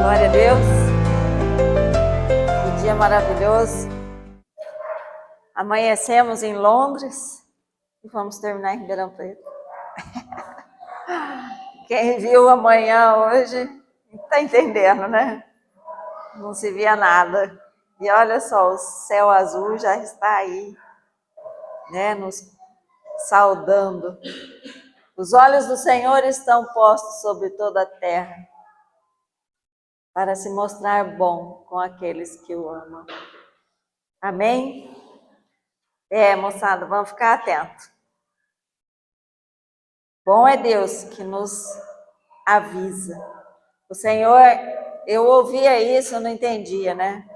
Glória a Deus. Que dia maravilhoso. Amanhecemos em Londres e vamos terminar em Ribeirão Preto. Quem viu amanhã hoje está entendendo, né? Não se via nada. E olha só, o céu azul já está aí, né? Nos saudando. Os olhos do Senhor estão postos sobre toda a terra, para se mostrar bom com aqueles que o amam. Amém? Moçada, vamos ficar atentos. Bom é Deus que nos avisa. O Senhor, eu ouvia isso, eu não entendia, né?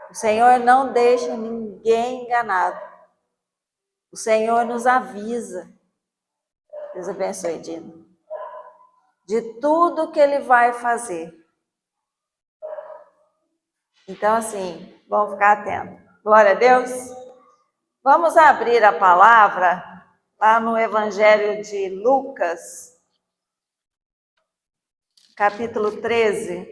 O Senhor não deixa ninguém enganado. O Senhor nos avisa. Deus abençoe, Dino. De tudo que Ele vai fazer. Então, assim, vamos ficar atentos. Glória a Deus. Vamos abrir a palavra lá no Evangelho de Lucas, capítulo 13.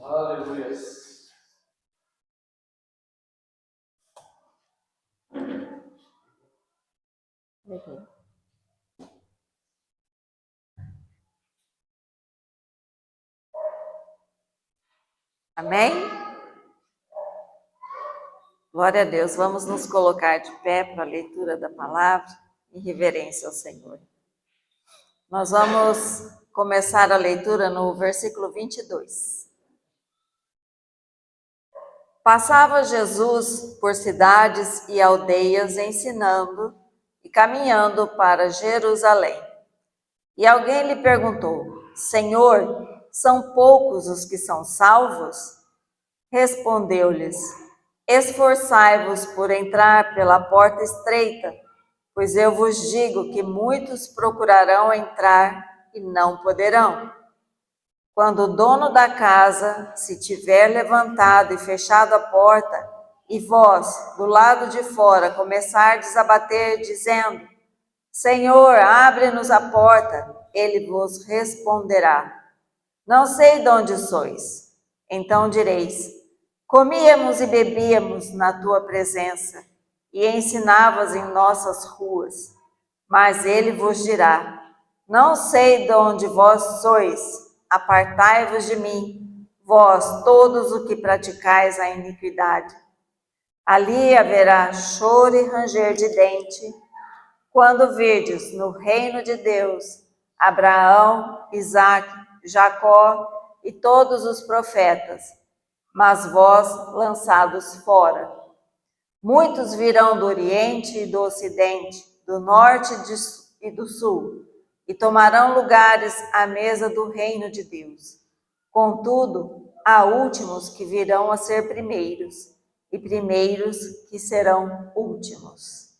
Aleluia. Amém? Glória a Deus. Vamos nos colocar de pé para a leitura da palavra em reverência ao Senhor. Nós vamos começar a leitura no versículo 22. Passava Jesus por cidades e aldeias ensinando e caminhando para Jerusalém. E alguém lhe perguntou: Senhor, são poucos os que são salvos? Respondeu-lhes: Esforçai-vos por entrar pela porta estreita, pois eu vos digo que muitos procurarão entrar e não poderão. Quando o dono da casa se tiver levantado e fechado a porta, e vós, do lado de fora, começardes a bater, dizendo: Senhor, abre-nos a porta, ele vos responderá: Não sei de onde sois. Então direis: Comíamos e bebíamos na tua presença, e ensinavas em nossas ruas. Mas ele vos dirá: Não sei de onde vós sois. Apartai-vos de mim, vós todos os que praticais a iniquidade. Ali haverá choro e ranger de dente, quando virdes no reino de Deus Abraão, Isaque, Jacó e todos os profetas, mas vós lançados fora. Muitos virão do Oriente e do Ocidente, do Norte e do Sul, e tomarão lugares à mesa do reino de Deus. Contudo, há últimos que virão a ser primeiros, e primeiros que serão últimos.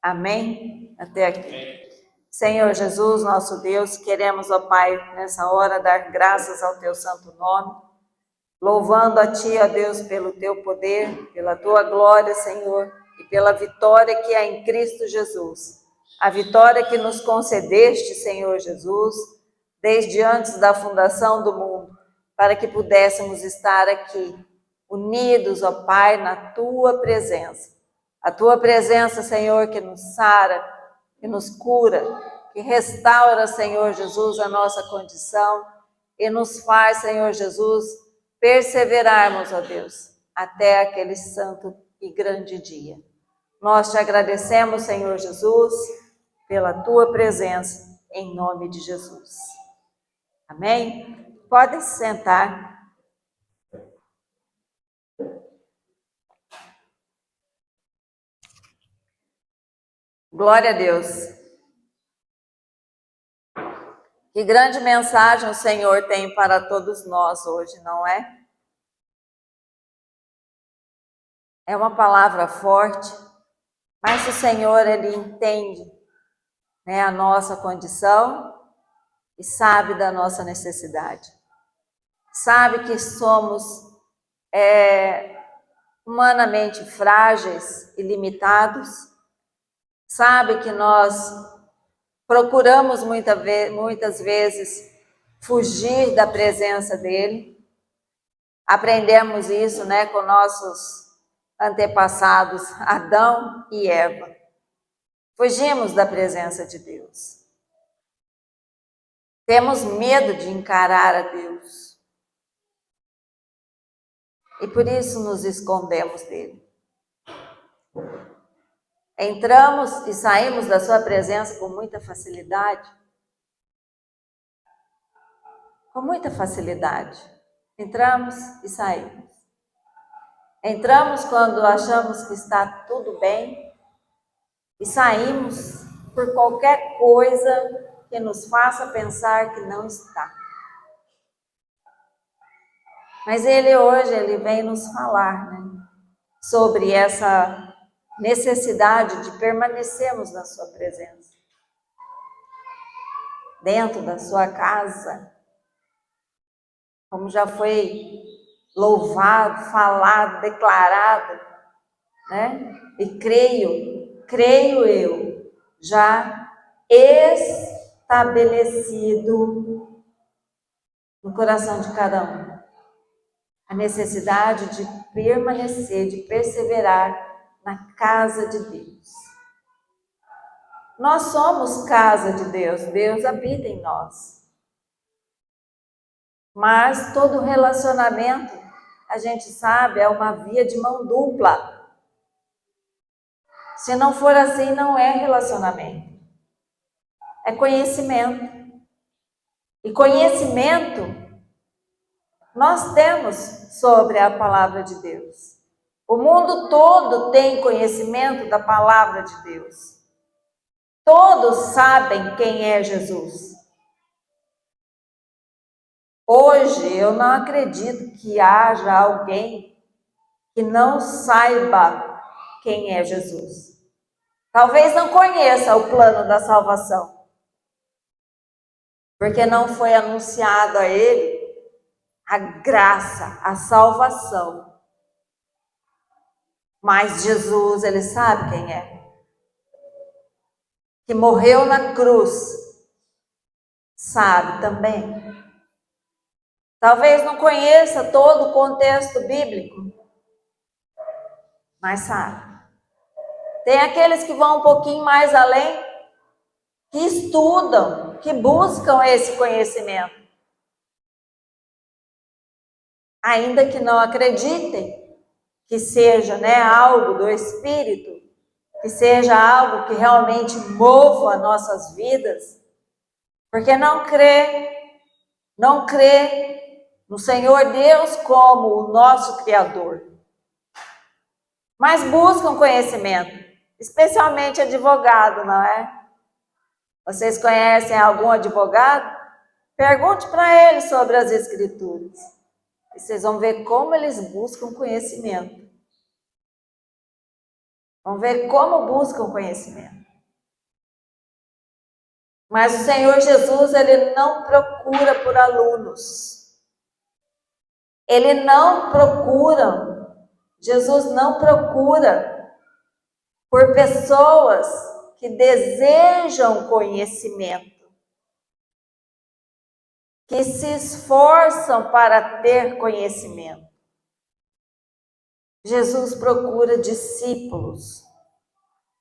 Amém? Até aqui. Amém. Senhor Jesus, nosso Deus, queremos, ó Pai, nessa hora dar graças ao teu santo nome, louvando a Ti, ó Deus, pelo Teu poder, pela Tua glória, Senhor, e pela vitória que há em Cristo Jesus. A vitória que nos concedeste, Senhor Jesus, desde antes da fundação do mundo, para que pudéssemos estar aqui, unidos, ó Pai, na Tua presença. A Tua presença, Senhor, que nos sara, que nos cura, que restaura, Senhor Jesus, a nossa condição e nos faz, Senhor Jesus, perseverarmos, ó Deus, até aquele santo e grande dia. Nós te agradecemos, Senhor Jesus, pela tua presença, em nome de Jesus. Amém? Podem se sentar. Glória a Deus. Que grande mensagem o Senhor tem para todos nós hoje, não é? É uma palavra forte, mas o Senhor, Ele entende, né, a nossa condição e sabe da nossa necessidade. sabe que somos humanamente frágeis e limitados, sabe que nós procuramos muitas vezes fugir da presença dele. Aprendemos isso, né, com nossos antepassados, Adão e Eva. Fugimos da presença de Deus. Temos medo de encarar a Deus. E por isso nos escondemos dele. Entramos e saímos da sua presença com muita facilidade. Com muita facilidade. Entramos e saímos. Entramos quando achamos que está tudo bem e saímos por qualquer coisa que nos faça pensar que não está. Mas ele hoje vem nos falar, né, sobre essa necessidade de permanecermos na sua presença, dentro da sua casa, como já foi louvado, falado, declarado, né? E creio eu, já estabelecido no coração de cada um. A necessidade de permanecer, de perseverar na casa de Deus. Nós somos casa de Deus, Deus habita em nós. Mas todo relacionamento, a gente sabe, é uma via de mão dupla. Se não for assim, não é relacionamento. É conhecimento. E conhecimento nós temos sobre a palavra de Deus. O mundo todo tem conhecimento da palavra de Deus. Todos sabem quem é Jesus. Hoje eu não acredito que haja alguém que não saiba quem é Jesus. Talvez não conheça o plano da salvação, porque não foi anunciado a ele a graça, a salvação. Mas Jesus, ele sabe quem é. Que morreu na cruz, sabe também. Talvez não conheça todo o contexto bíblico, mas sabe. Tem aqueles que vão um pouquinho mais além, que estudam, que buscam esse conhecimento. Ainda que não acreditem que seja, né, algo do Espírito, que seja algo que realmente mova nossas vidas, porque não crê no Senhor Deus como o nosso Criador. Mas buscam conhecimento, especialmente advogado, não é? Vocês conhecem algum advogado? Pergunte para ele sobre as Escrituras. E vocês vão ver como eles buscam conhecimento. Vão ver como buscam conhecimento. Mas o Senhor Jesus, ele não procura por alunos. Ele não procura, Jesus não procura por pessoas que desejam conhecimento, que se esforçam para ter conhecimento. Jesus procura discípulos.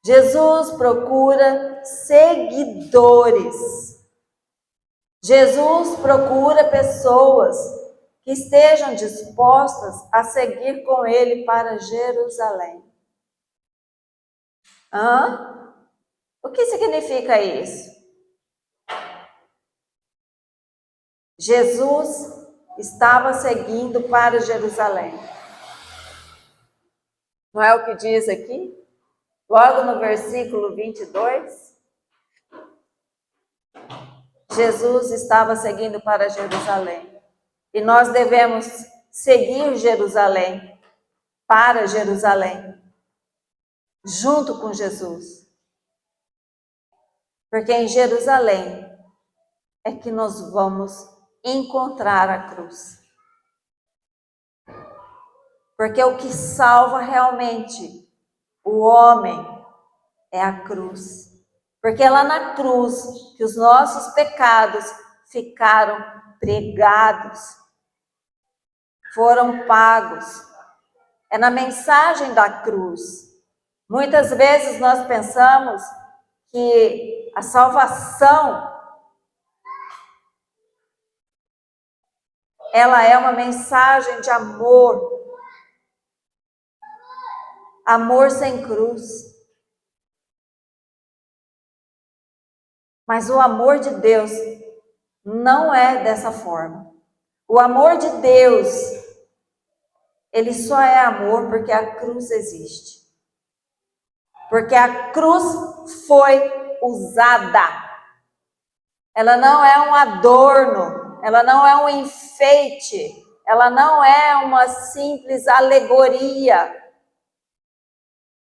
Jesus procura seguidores. Jesus procura pessoas que estejam dispostas a seguir com ele para Jerusalém. O que significa isso? Jesus estava seguindo para Jerusalém. Não é o que diz aqui? Logo no versículo 22. Jesus estava seguindo para Jerusalém. E nós devemos seguir Jerusalém, para Jerusalém, junto com Jesus. Porque em Jerusalém é que nós vamos encontrar a cruz. Porque o que salva realmente o homem é a cruz. Porque é lá na cruz que os nossos pecados ficaram pregados, foram pagos. É na mensagem da cruz. Muitas vezes nós pensamos que a salvação ela é uma mensagem de amor. Amor sem cruz. Mas o amor de Deus não é dessa forma. O amor de Deus, ele só é amor porque a cruz existe. Porque a cruz foi usada. Ela não é um adorno, ela não é um enfeite, ela não é uma simples alegoria.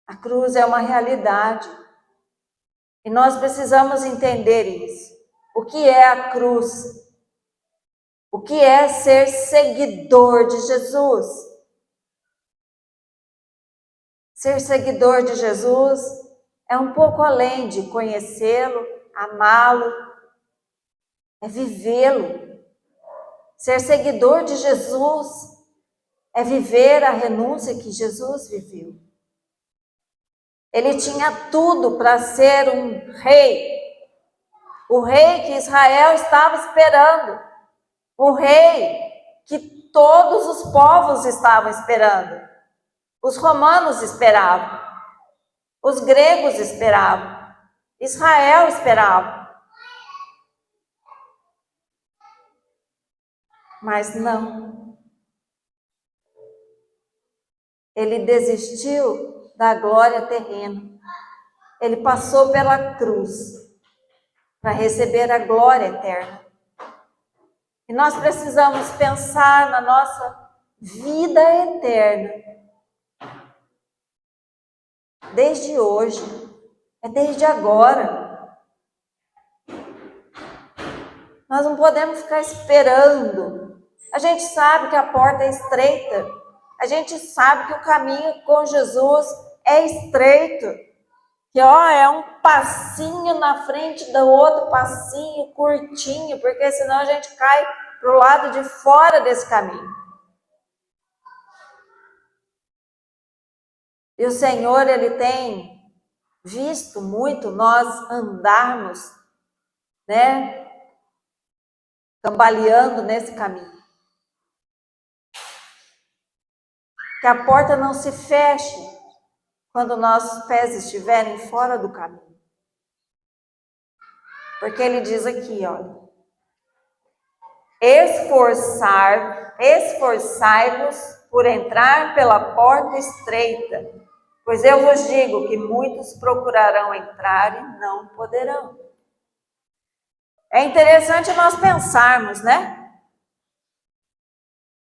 A cruz é uma realidade. E nós precisamos entender isso. O que é a cruz? O que é ser seguidor de Jesus? Ser seguidor de Jesus é um pouco além de conhecê-lo, amá-lo, é vivê-lo. Ser seguidor de Jesus é viver a renúncia que Jesus viveu. Ele tinha tudo para ser um rei, o rei que Israel estava esperando, o rei que todos os povos estavam esperando. Os romanos esperavam, os gregos esperavam, Israel esperava. Mas não. Ele desistiu da glória terrena. Ele passou pela cruz para receber a glória eterna. E nós precisamos pensar na nossa vida eterna. Desde hoje, é desde agora. Nós não podemos ficar esperando. A gente sabe que a porta é estreita. A gente sabe que o caminho com Jesus é estreito. Que é um passinho na frente do outro passinho curtinho, porque senão a gente cai para o lado de fora desse caminho. E o Senhor, Ele tem visto muito nós andarmos, cambaleando nesse caminho. Que a porta não se feche quando nossos pés estiverem fora do caminho. Porque Ele diz aqui, olha, esforçai-vos por entrar pela porta estreita, pois eu vos digo que muitos procurarão entrar e não poderão. É interessante nós pensarmos,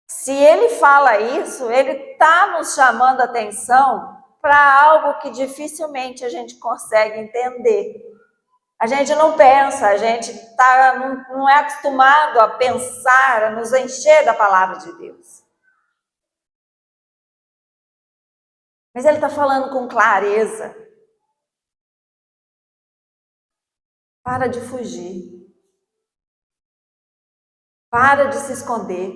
Se Ele fala isso, Ele está nos chamando a atenção para algo que dificilmente a gente consegue entender. A gente não pensa, a gente não é acostumado a pensar, a nos encher da palavra de Deus. Mas Ele está falando com clareza. Para de fugir. Para de se esconder.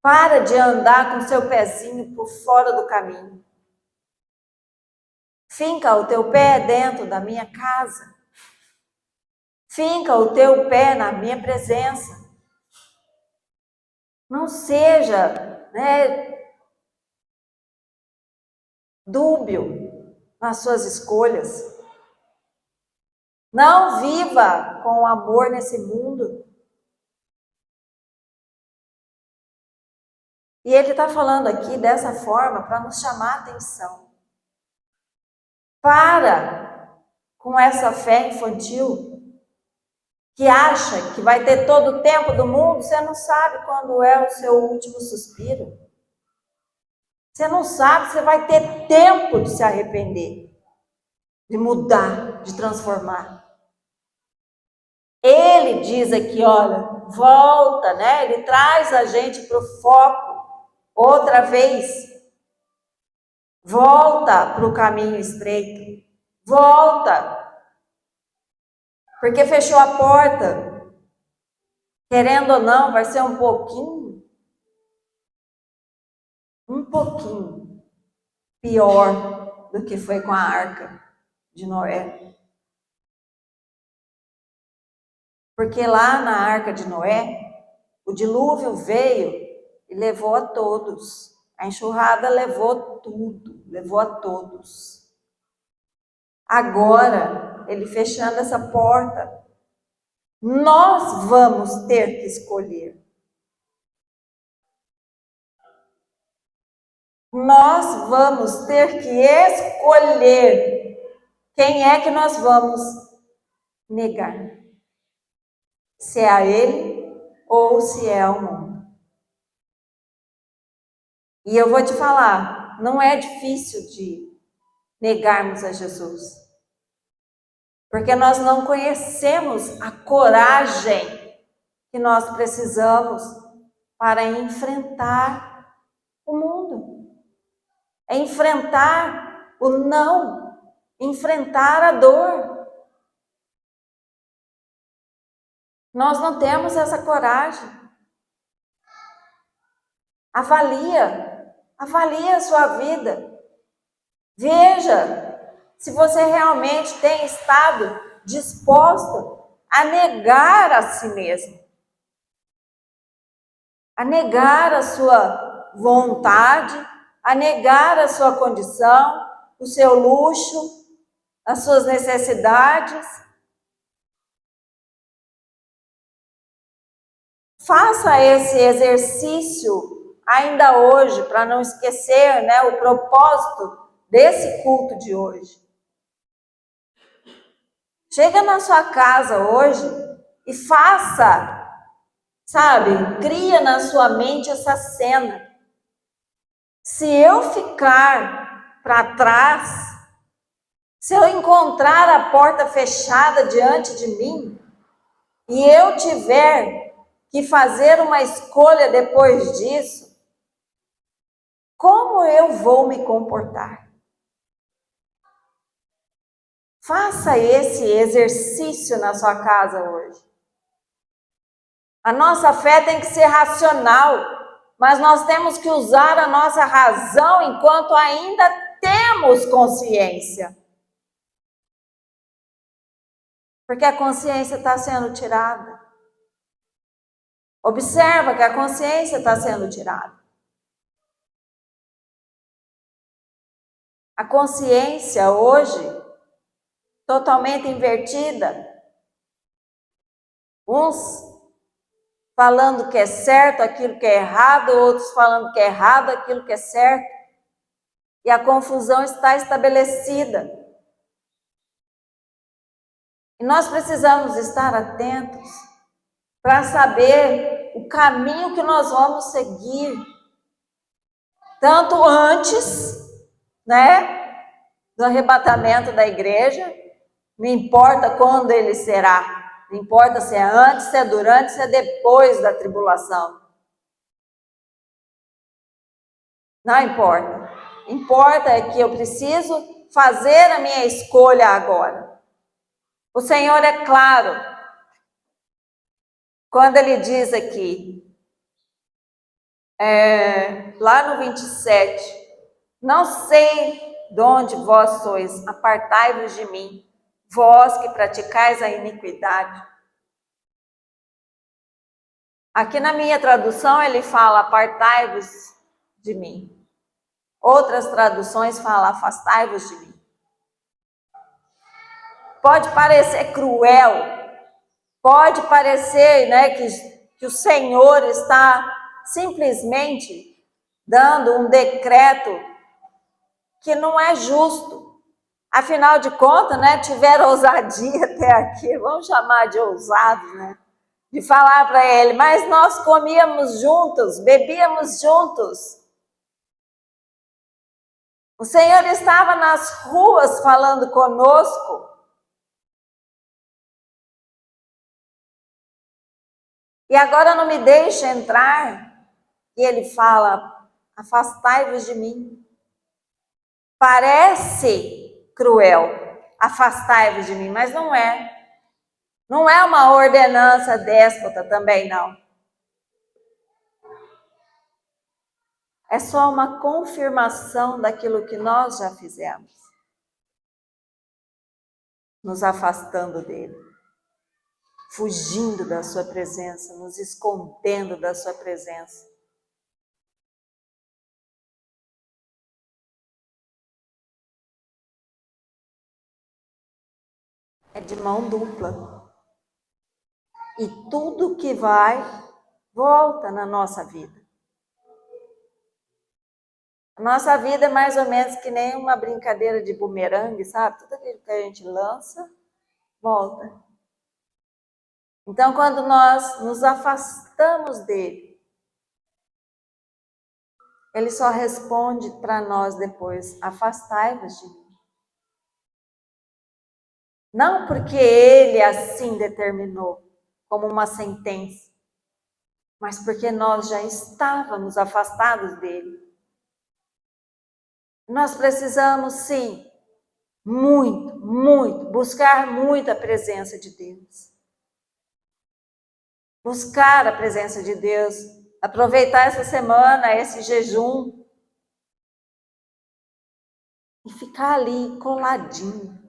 Para de andar com seu pezinho por fora do caminho. Finca o teu pé dentro da minha casa. Finca o teu pé na minha presença. Não seja, dúbio nas suas escolhas. Não viva com amor nesse mundo. E Ele está falando aqui dessa forma para nos chamar a atenção. Para com essa fé infantil que acha que vai ter todo o tempo do mundo. Você não sabe quando é o seu último suspiro. Você não sabe se vai ter tempo de se arrepender, de mudar, de transformar. Ele diz aqui, olha, volta, Ele traz a gente para o foco outra vez. Volta para o caminho estreito. Volta. Porque fechou a porta. Querendo ou não, vai ser um pouquinho pior do que foi com a arca de Noé. Porque lá na arca de Noé, o dilúvio veio e levou a todos. A enxurrada levou tudo, levou a todos. Agora, ele fechando essa porta, nós vamos ter que escolher. Nós vamos ter que escolher quem é que nós vamos negar. Se é a ele ou se é ao mundo. E eu vou te falar, não é difícil de negarmos a Jesus. Porque nós não conhecemos a coragem que nós precisamos para enfrentar o mundo. É enfrentar o não, enfrentar a dor. Nós não temos essa coragem. Avalia a sua vida. Veja se você realmente tem estado disposto a negar a si mesmo. A negar a sua vontade, a negar a sua condição, o seu luxo, as suas necessidades. Faça esse exercício ainda hoje, para não esquecer, o propósito desse culto de hoje. Chega na sua casa hoje e faça, cria na sua mente essa cena. Se eu ficar para trás, se eu encontrar a porta fechada diante de mim, e eu tiver que fazer uma escolha depois disso, como eu vou me comportar? Faça esse exercício na sua casa hoje. A nossa fé tem que ser racional, mas nós temos que usar a nossa razão enquanto ainda temos consciência. Porque a consciência está sendo tirada. Observa que a consciência está sendo tirada. A consciência hoje, totalmente invertida. Uns falando que é certo aquilo que é errado, outros falando que é errado aquilo que é certo. E a confusão está estabelecida. E nós precisamos estar atentos para saber o caminho que nós vamos seguir. Tanto antes, do arrebatamento da igreja, não importa quando ele será. Não importa se é antes, se é durante, se é depois da tribulação. Não importa. Importa é que eu preciso fazer a minha escolha agora. O Senhor é claro quando ele diz aqui, lá no 27, não sei de onde vós sois, apartai-vos de mim, vós que praticais a iniquidade. Aqui na minha tradução ele fala, apartai-vos de mim. Outras traduções falam, afastai-vos de mim. Pode parecer cruel, pode parecer que o Senhor está simplesmente dando um decreto que não é justo. Afinal de contas, tiveram ousadia até aqui, vamos chamar de ousados, de falar para ele, mas nós comíamos juntos, bebíamos juntos. O Senhor estava nas ruas falando conosco. E agora não me deixa entrar. E ele fala, afastai-vos de mim. Parece cruel, afastai-vos de mim, mas não é. Não é uma ordenança déspota também, não. É só uma confirmação daquilo que nós já fizemos. Nos afastando dele, fugindo da sua presença, nos escondendo da sua presença. É de mão dupla. E tudo que vai, volta na nossa vida. A nossa vida é mais ou menos que nem uma brincadeira de bumerangue, sabe? Tudo aquilo que a gente lança, volta. Então, quando nós nos afastamos dele, ele só responde para nós depois: afastai-vos de mim. Não porque ele assim determinou, como uma sentença, mas porque nós já estávamos afastados dele. Nós precisamos, sim, muito, buscar muito a presença de Deus. Buscar a presença de Deus, aproveitar essa semana, esse jejum, e ficar ali coladinho.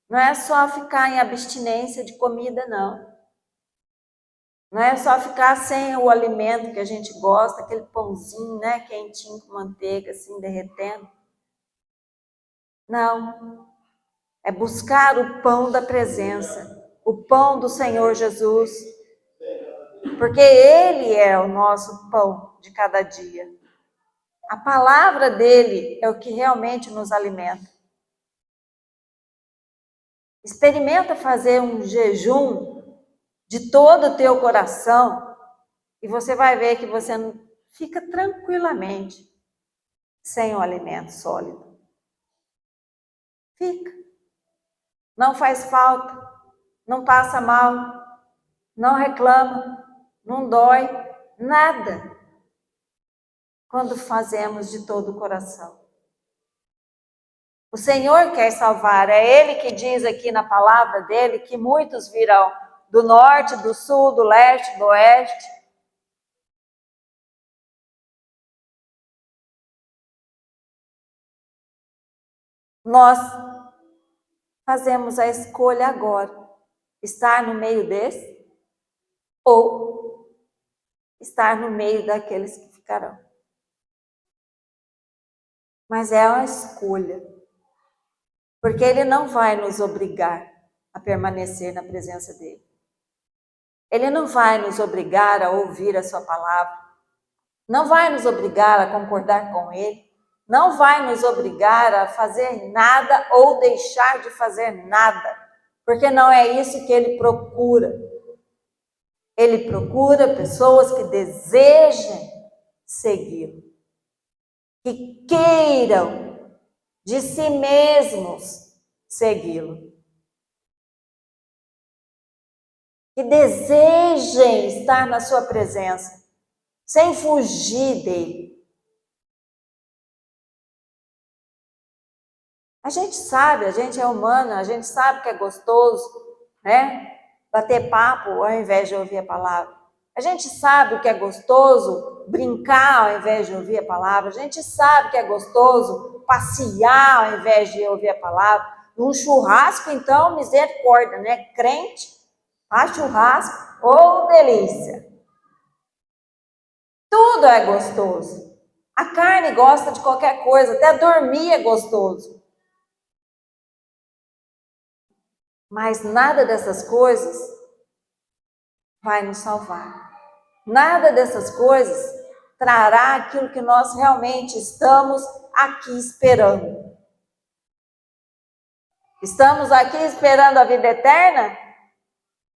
Não é só ficar em abstinência de comida, não. Não é só ficar sem o alimento que a gente gosta, aquele pãozinho, né, quentinho com manteiga, assim, derretendo. Não. É buscar o pão da presença, o pão do Senhor Jesus, porque Ele é o nosso pão de cada dia. A palavra dele é o que realmente nos alimenta. Experimenta fazer um jejum de todo o teu coração e você vai ver que você fica tranquilamente sem o alimento sólido. Fica. Não faz falta, não passa mal, não reclama, não dói, nada. Quando fazemos de todo o coração. O Senhor quer salvar, é Ele que diz aqui na palavra dele que muitos virão do norte, do sul, do leste, do oeste. Nós fazemos a escolha agora, estar no meio desse ou estar no meio daqueles que ficarão. Mas é uma escolha, porque Ele não vai nos obrigar a permanecer na presença dEle. Ele não vai nos obrigar a ouvir a sua palavra, não vai nos obrigar a concordar com Ele, não vai nos obrigar a fazer nada ou deixar de fazer nada, porque não é isso que Ele procura. Ele procura pessoas que desejem segui-lo, que queiram de si mesmos segui-lo, que desejem estar na sua presença, sem fugir dele. A gente sabe, a gente é humana, a gente sabe que é gostoso, né? Bater papo ao invés de ouvir a palavra. A gente sabe que é gostoso brincar ao invés de ouvir a palavra. A gente sabe que é gostoso passear ao invés de ouvir a palavra. Num churrasco, então, misericórdia, né? Crente, faz churrasco, ô delícia. Tudo é gostoso. A carne gosta de qualquer coisa, até dormir é gostoso. Mas nada dessas coisas vai nos salvar. Nada dessas coisas trará aquilo que nós realmente estamos aqui esperando. Estamos aqui esperando a vida eterna?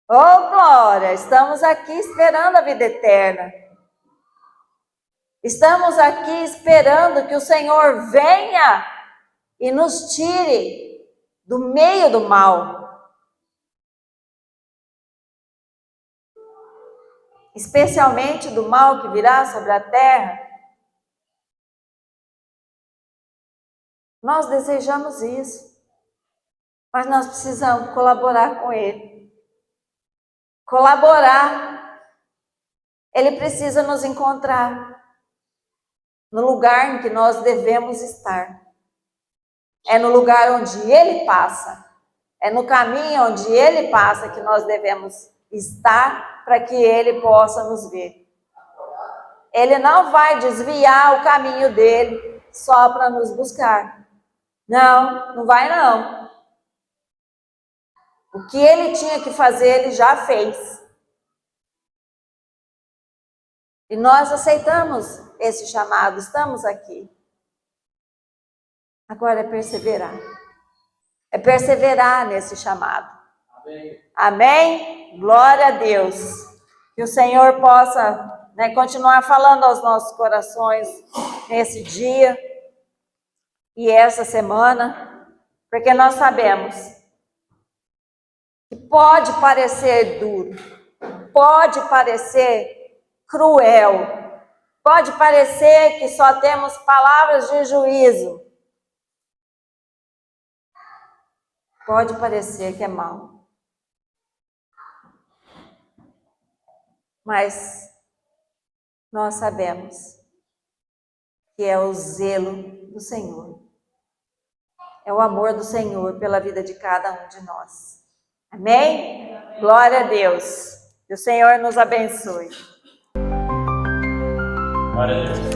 Oh, glória! Estamos aqui esperando a vida eterna. Estamos aqui esperando que o Senhor venha e nos tire do meio do mal. Especialmente do mal que virá sobre a terra, Nós desejamos isso, mas nós precisamos colaborar com Ele. Colaborar. Ele precisa nos encontrar no lugar em que nós devemos estar. É no lugar onde Ele passa. É no caminho onde Ele passa que nós devemos estar para que Ele possa nos ver. Ele não vai desviar o caminho dele só para nos buscar. Não, não vai não. O que Ele tinha que fazer, Ele já fez. E nós aceitamos esse chamado, estamos aqui. Agora é perseverar. É perseverar nesse chamado. Amém? Amém? Glória a Deus. Que o Senhor possa, continuar falando aos nossos corações nesse dia e essa semana, porque nós sabemos que pode parecer duro, pode parecer cruel, pode parecer que só temos palavras de juízo, pode parecer que é mal, mas nós sabemos que é o zelo do Senhor, é o amor do Senhor pela vida de cada um de nós. Amém? Glória a Deus. Que o Senhor nos abençoe. Glória a Deus.